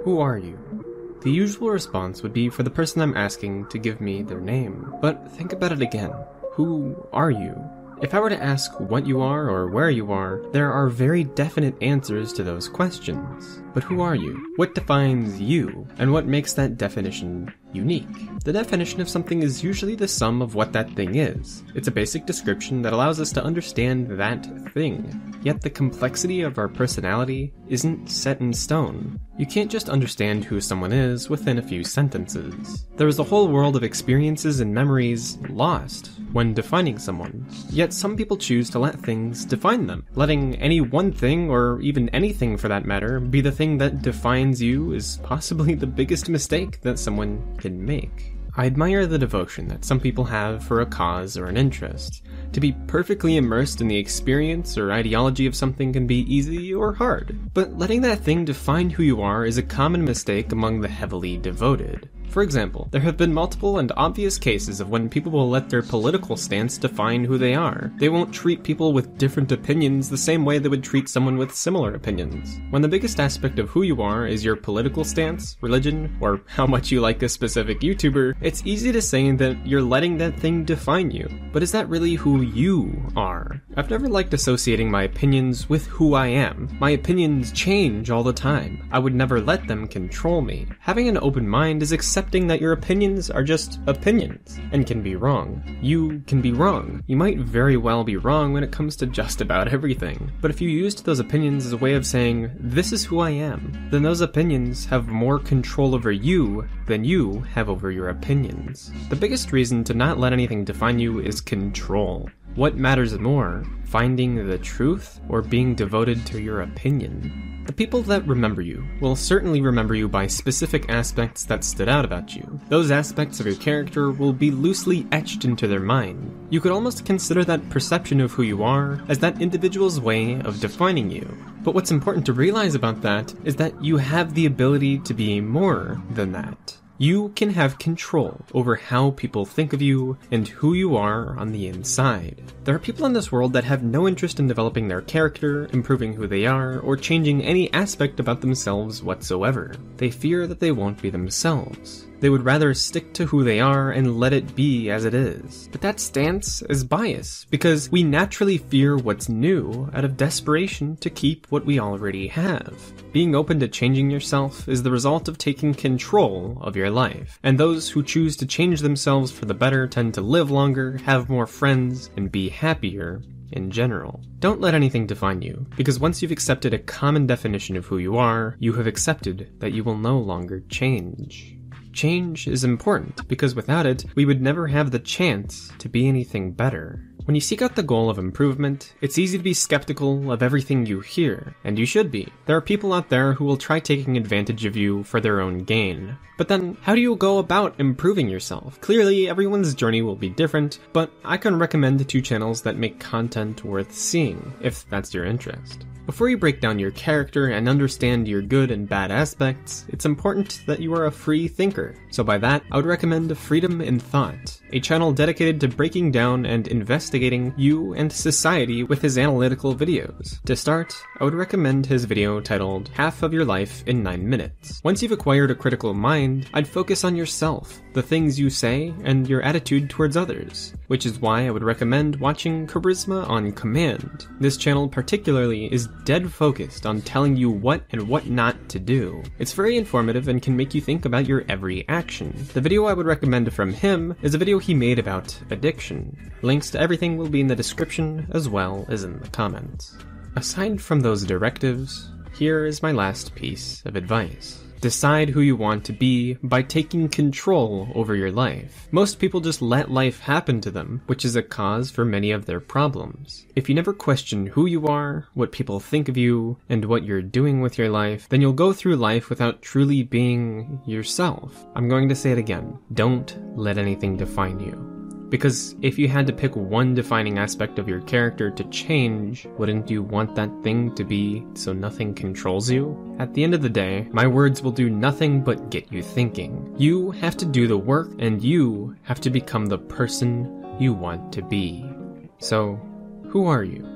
Who are you? The usual response would be for the person I'm asking to give me their name. But think about it again. Who are you? If I were to ask what you are or where you are, there are very definite answers to those questions. But who are you? What defines you? And what makes that definition unique? The definition of something is usually the sum of what that thing is. It's a basic description that allows us to understand that thing. Yet the complexity of our personality isn't set in stone. You can't just understand who someone is within a few sentences. There is a whole world of experiences and memories lost when defining someone. Yet some people choose to let things define them. Letting any one thing, or even anything for that matter, be the thing that defines you is possibly the biggest mistake that someone can make. I admire the devotion that some people have for a cause or an interest. To be perfectly immersed in the experience or ideology of something can be easy or hard, but letting that thing define who you are is a common mistake among the heavily devoted. For example, there have been multiple and obvious cases of when people will let their political stance define who they are. They won't treat people with different opinions the same way they would treat someone with similar opinions. When the biggest aspect of who you are is your political stance, religion, or how much you like a specific YouTuber, it's easy to say that you're letting that thing define you. But is that really who you are? I've never liked associating my opinions with who I am. My opinions change all the time. I would never let them control me. Having an open mind is accepting that your opinions are just opinions and can be wrong. You can be wrong. You might very well be wrong when it comes to just about everything. But if you used those opinions as a way of saying, this is who I am, then those opinions have more control over you than you have over your opinions. The biggest reason to not let anything define you is control. What matters more, finding the truth or being devoted to your opinion? The people that remember you will certainly remember you by specific aspects that stood out about you. Those aspects of your character will be loosely etched into their mind. You could almost consider that perception of who you are as that individual's way of defining you. But what's important to realize about that is that you have the ability to be more than that. You can have control over how people think of you and who you are on the inside. There are people in this world that have no interest in developing their character, improving who they are, or changing any aspect about themselves whatsoever. They fear that they won't be themselves. They would rather stick to who they are and let it be as it is. But that stance is bias, because we naturally fear what's new out of desperation to keep what we already have. Being open to changing yourself is the result of taking control of your life, and those who choose to change themselves for the better tend to live longer, have more friends, and be happier in general. Don't let anything define you, because once you've accepted a common definition of who you are, you have accepted that you will no longer change. Change is important, because without it, we would never have the chance to be anything better. When you seek out the goal of improvement, it's easy to be skeptical of everything you hear, and you should be. There are people out there who will try taking advantage of you for their own gain. But then, how do you go about improving yourself? Clearly, everyone's journey will be different, but I can recommend 2 channels that make content worth seeing, if that's your interest. Before you break down your character and understand your good and bad aspects, it's important that you are a free thinker. So by that, I would recommend Freedom in Thought, a channel dedicated to breaking down and investigating you and society with his analytical videos. To start, I would recommend his video titled Half of Your Life in 9 Minutes. Once you've acquired a critical mind, I'd focus on yourself, the things you say, and your attitude towards others, which is why I would recommend watching Charisma on Command. This channel particularly is dead focused on telling you what and what not to do. It's very informative and can make you think about your every action. The video I would recommend from him is a video he made about addiction. Links to everything will be in the description as well as in the comments. Aside from those directives, here is my last piece of advice. Decide who you want to be by taking control over your life. Most people just let life happen to them, which is a cause for many of their problems. If you never question who you are, what people think of you, and what you're doing with your life, then you'll go through life without truly being yourself. I'm going to say it again. Don't let anything define you. Because if you had to pick one defining aspect of your character to change, wouldn't you want that thing to be so nothing controls you? At the end of the day, my words will do nothing but get you thinking. You have to do the work, and you have to become the person you want to be. So, who are you?